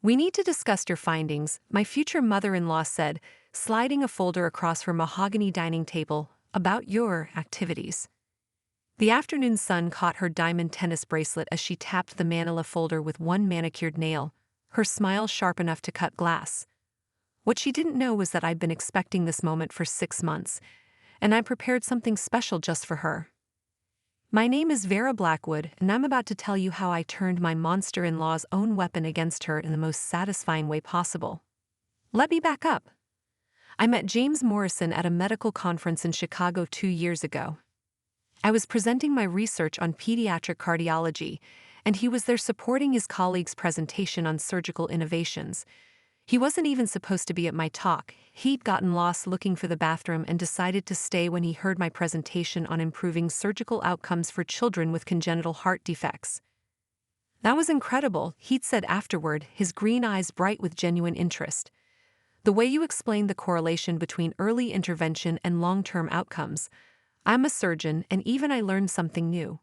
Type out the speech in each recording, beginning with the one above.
"We need to discuss your findings," my future mother-in-law said, sliding a folder across her mahogany dining table, "about your activities." The afternoon sun caught her diamond tennis bracelet as she tapped the manila folder with one manicured nail, her smile sharp enough to cut glass. What she didn't know was that I'd been expecting this moment for 6 months, and I prepared something special just for her. "My name is Vera Blackwood, and I'm about to tell you how I turned my monster-in-law's own weapon against her in the most satisfying way possible. Let me back up. I met James Morrison at a medical conference in Chicago 2 years ago. I was presenting my research on pediatric cardiology, and he was there supporting his colleague's presentation on surgical innovations. He wasn't even supposed to be at my talk. He'd gotten lost looking for the bathroom and decided to stay when he heard my presentation on improving surgical outcomes for children with congenital heart defects. "That was incredible," he'd said afterward, his green eyes bright with genuine interest. "The way you explained the correlation between early intervention and long-term outcomes. I'm a surgeon, and even I learned something new."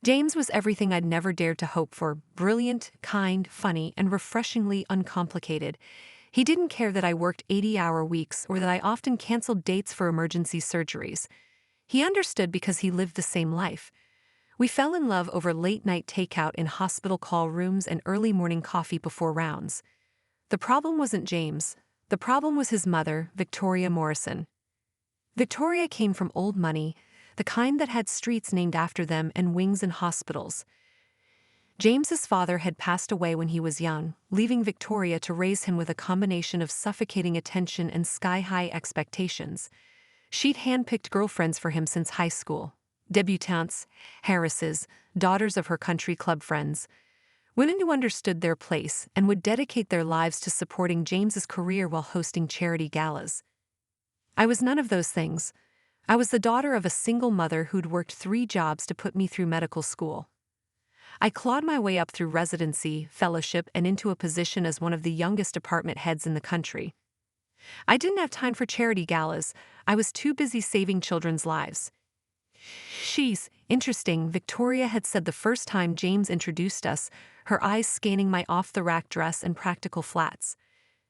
James was everything I'd never dared to hope for: brilliant, kind, funny, and refreshingly uncomplicated. He didn't care that I worked 80-hour weeks or that I often canceled dates for emergency surgeries. He understood because he lived the same life. We fell in love over late-night takeout in hospital call rooms and early morning coffee before rounds. The problem wasn't James. The problem was his mother, Victoria Morrison. Victoria came from old money, the kind that had streets named after them and wings in hospitals. James's father had passed away when he was young, leaving Victoria to raise him with a combination of suffocating attention and sky-high expectations. She'd handpicked girlfriends for him since high school: debutantes, heiresses, daughters of her country club friends. Women who understood their place and would dedicate their lives to supporting James's career while hosting charity galas. I was none of those things. I was the daughter of a single mother who'd worked 3 jobs to put me through medical school. I clawed my way up through residency, fellowship, and into a position as one of the youngest department heads in the country. I didn't have time for charity galas. I was too busy saving children's lives. "She's interesting," Victoria had said the first time James introduced us, her eyes scanning my off-the-rack dress and practical flats.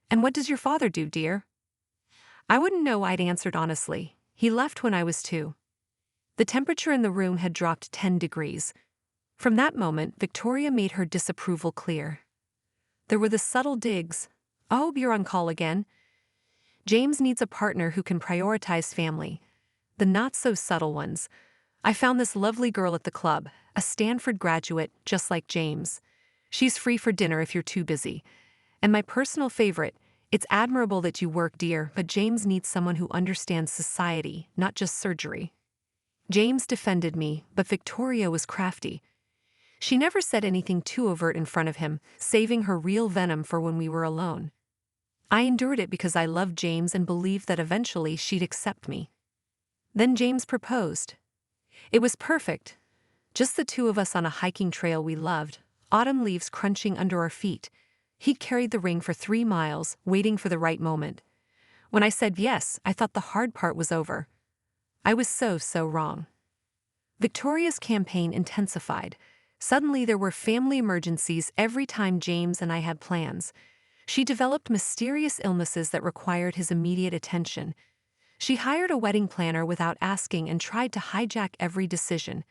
"And what does your father do, dear?" I wouldn't know, I'd answered honestly. He left when I was 2. The temperature in the room had dropped 10 degrees. From that moment, Victoria made her disapproval clear. There were the subtle digs. "Oh, you're on call again." "James needs a partner who can prioritize family." The not-so-subtle ones. "I found this lovely girl at the club, a Stanford graduate, just like James. She's free for dinner if you're too busy." And my personal favorite: "It's admirable that you work, dear, but James needs someone who understands society, not just surgery." James defended me, but Victoria was crafty. She never said anything too overt in front of him, saving her real venom for when we were alone. I endured it because I loved James and believed that eventually she'd accept me. Then James proposed. It was perfect. Just the 2 of us on a hiking trail we loved, autumn leaves crunching under our feet. He'd carried the ring for 3 miles, waiting for the right moment. When I said yes, I thought the hard part was over. I was so wrong. Victoria's campaign intensified. Suddenly there were family emergencies every time James and I had plans. She developed mysterious illnesses that required his immediate attention. She hired a wedding planner without asking and tried to hijack every decision.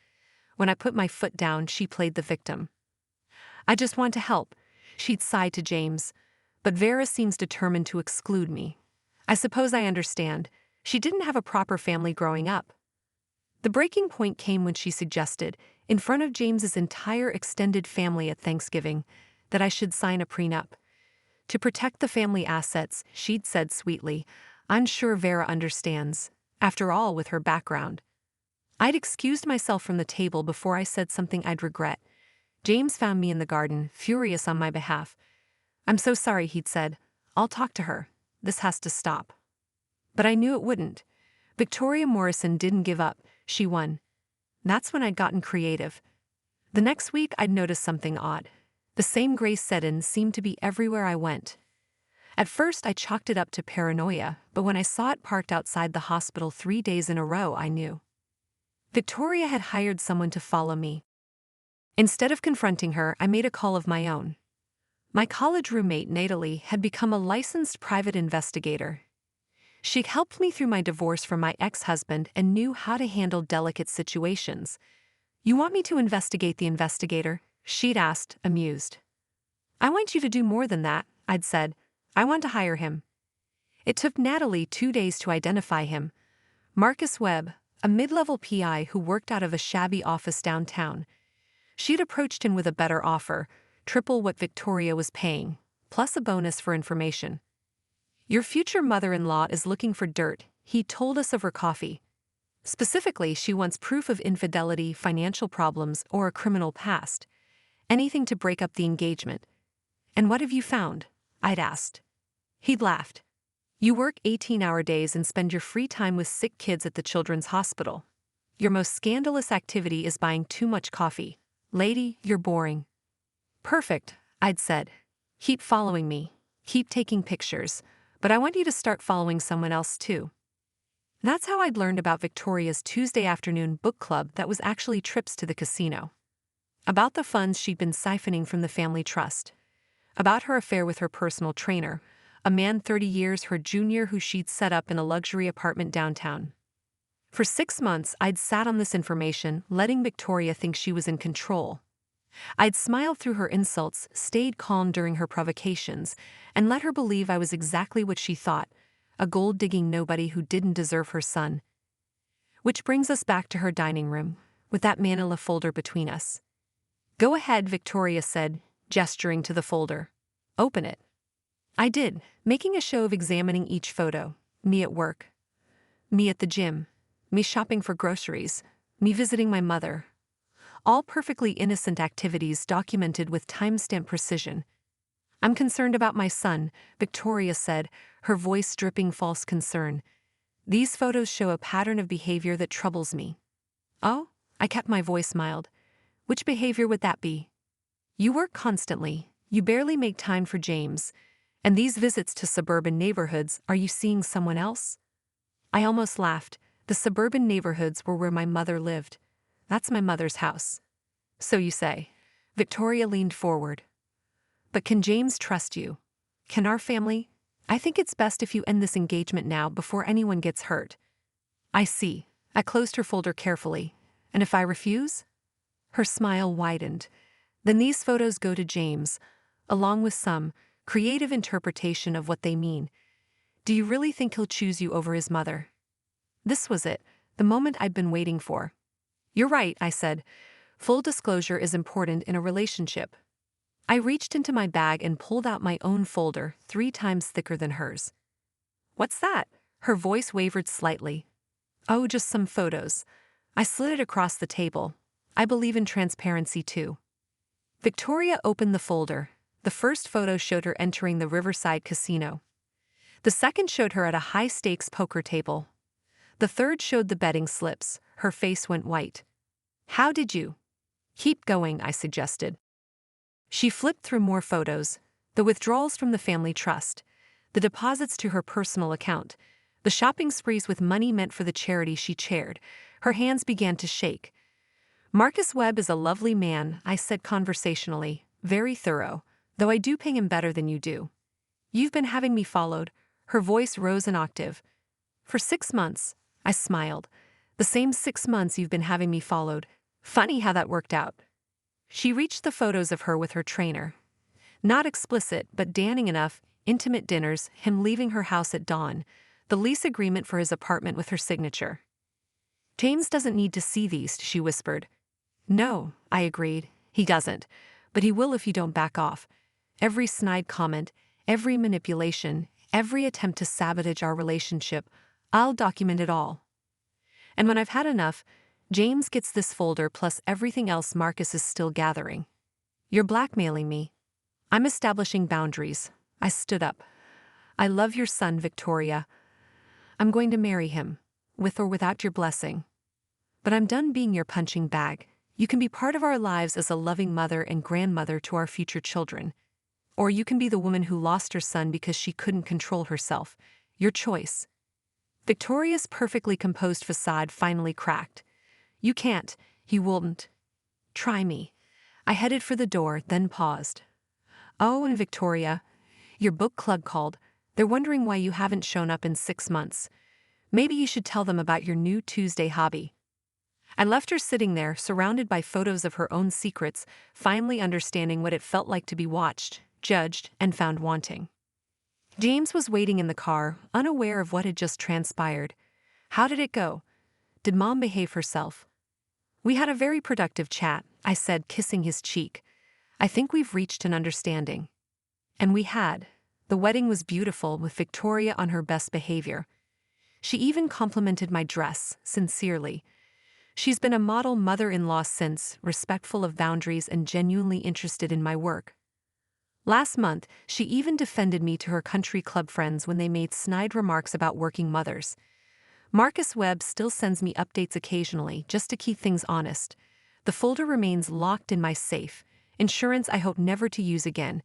When I put my foot down, she played the victim. "I just want to help," she'd sigh to James. "But Vera seems determined to exclude me. I suppose I understand. She didn't have a proper family growing up." The breaking point came when she suggested, in front of James's entire extended family at Thanksgiving, that I should sign a prenup. To protect the family assets, she'd said sweetly. "I'm sure Vera understands. After all, with her background." I'd excused myself from the table before I said something I'd regret. James found me in the garden, furious on my behalf. "I'm so sorry," he'd said. "I'll talk to her. This has to stop." But I knew it wouldn't. Victoria Morrison didn't give up. She won. That's when I'd gotten creative. The next week I'd noticed something odd. The same gray set-in seemed to be everywhere I went. At first I chalked it up to paranoia, but when I saw it parked outside the hospital 3 days in a row, I knew. Victoria had hired someone to follow me. Instead of confronting her, I made a call of my own. My college roommate, Natalie, had become a licensed private investigator. She helped me through my divorce from my ex-husband and knew how to handle delicate situations. "You want me to investigate the investigator?" she'd asked, amused. "I want you to do more than that," I'd said. "I want to hire him." It took Natalie 2 days to identify him. Marcus Webb, a mid-level PI who worked out of a shabby office downtown. She'd approached him with a better offer, triple what Victoria was paying, plus a bonus for information. "Your future mother-in-law is looking for dirt," he told us over coffee. Specifically, she wants proof of infidelity, financial problems, or a criminal past. Anything to break up the engagement. "And what have you found?" I'd asked. He'd laughed. "You work 18-hour days and spend your free time with sick kids at the children's hospital. Your most scandalous activity is buying too much coffee. Lady, you're boring." "Perfect," I'd said. "Keep following me. Keep taking pictures. But I want you to start following someone else too." That's how I'd learned about Victoria's Tuesday afternoon book club that was actually trips to the casino. About the funds she'd been siphoning from the family trust. About her affair with her personal trainer, a man 30 years her junior who she'd set up in a luxury apartment downtown. For 6 months, I'd sat on this information, letting Victoria think she was in control. I'd smiled through her insults, stayed calm during her provocations, and let her believe I was exactly what she thought, a gold-digging nobody who didn't deserve her son. Which brings us back to her dining room, with that manila folder between us. "Go ahead," Victoria said, gesturing to the folder. "Open it." I did, making a show of examining each photo. Me at work. Me at the gym. Me shopping for groceries. Me visiting my mother. All perfectly innocent activities documented with timestamp precision. "I'm concerned about my son," Victoria said, her voice dripping false concern. "These photos show a pattern of behavior that troubles me." "Oh?" I kept my voice mild. "Which behavior would that be?" "You work constantly. You barely make time for James. And these visits to suburban neighborhoods, are you seeing someone else?" I almost laughed. The suburban neighborhoods were where my mother lived. That's my mother's house. "So you say." Victoria leaned forward. "But can James trust you? Can our family? I think it's best if you end this engagement now before anyone gets hurt." "I see." I closed her folder carefully. "And if I refuse?" Her smile widened. "Then these photos go to James, along with some creative interpretation of what they mean. Do you really think he'll choose you over his mother?" This was it, the moment I'd been waiting for. "You're right," I said. "Full disclosure is important in a relationship." I reached into my bag and pulled out my own folder, 3 times thicker than hers. "What's that?" Her voice wavered slightly. "Oh, just some photos." I slid it across the table. I believe in transparency too. Victoria opened the folder. The first photo showed her entering the Riverside Casino. The second showed her at a high-stakes poker table. The third showed the betting slips. Her face went white. "How did you?" "Keep going," I suggested. She flipped through more photos. The withdrawals from the family trust. The deposits to her personal account. The shopping sprees with money meant for the charity she chaired. Her hands began to shake. "Marcus Webb is a lovely man," I said conversationally. "Very thorough. Though I do pay him better than you do. You've been having me followed." Her voice rose an octave. "For 6 months." I smiled. "The same 6 months you've been having me followed. Funny how that worked out." She reached the photos of her with her trainer. Not explicit, but damning enough, intimate dinners, him leaving her house at dawn, the lease agreement for his apartment with her signature. "James doesn't need to see these," she whispered. "No," I agreed. "He doesn't. But he will if you don't back off. Every snide comment, every manipulation, every attempt to sabotage our relationship, I'll document it all. And when I've had enough, James gets this folder plus everything else Marcus is still gathering." "You're blackmailing me." "I'm establishing boundaries." I stood up. "I love your son, Victoria. I'm going to marry him, with or without your blessing. But I'm done being your punching bag. You can be part of our lives as a loving mother and grandmother to our future children. Or you can be the woman who lost her son because she couldn't control herself. Your choice." Victoria's perfectly composed facade finally cracked. "You can't. He won't." "Try me." I headed for the door, then paused. Oh, and Victoria, your book club called. They're wondering why you haven't shown up in 6 months. Maybe you should tell them about your new Tuesday hobby. I left her sitting there, surrounded by photos of her own secrets, finally understanding what it felt like to be watched, judged, and found wanting. James was waiting in the car, unaware of what had just transpired. How did it go? Did Mom behave herself? We had a very productive chat, I said, kissing his cheek. I think we've reached an understanding. And we had. The wedding was beautiful, with Victoria on her best behavior. She even complimented my dress, sincerely. She's been a model mother-in-law since, respectful of boundaries and genuinely interested in my work. Last month, she even defended me to her country club friends when they made snide remarks about working mothers. Marcus Webb still sends me updates occasionally, just to keep things honest. The folder remains locked in my safe, insurance I hope never to use again.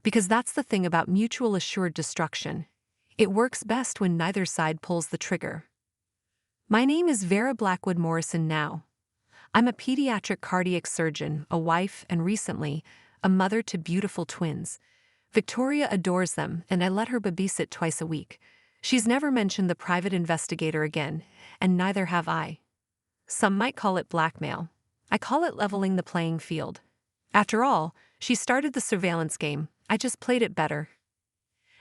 Because that's the thing about mutual assured destruction. It works best when neither side pulls the trigger. My name is Vera Blackwood Morrison now. I'm a pediatric cardiac surgeon, a wife, and recently, a mother to beautiful twins. Victoria adores them, and I let her babysit twice a week. She's never mentioned the private investigator again, and neither have I. Some might call it blackmail. I call it leveling the playing field. After all, she started the surveillance game. I just played it better.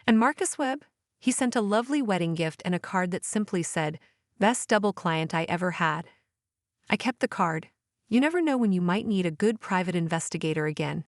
And Marcus Webb? He sent a lovely wedding gift and a card that simply said, "Best double client I ever had." I kept the card. You never know when you might need a good private investigator again.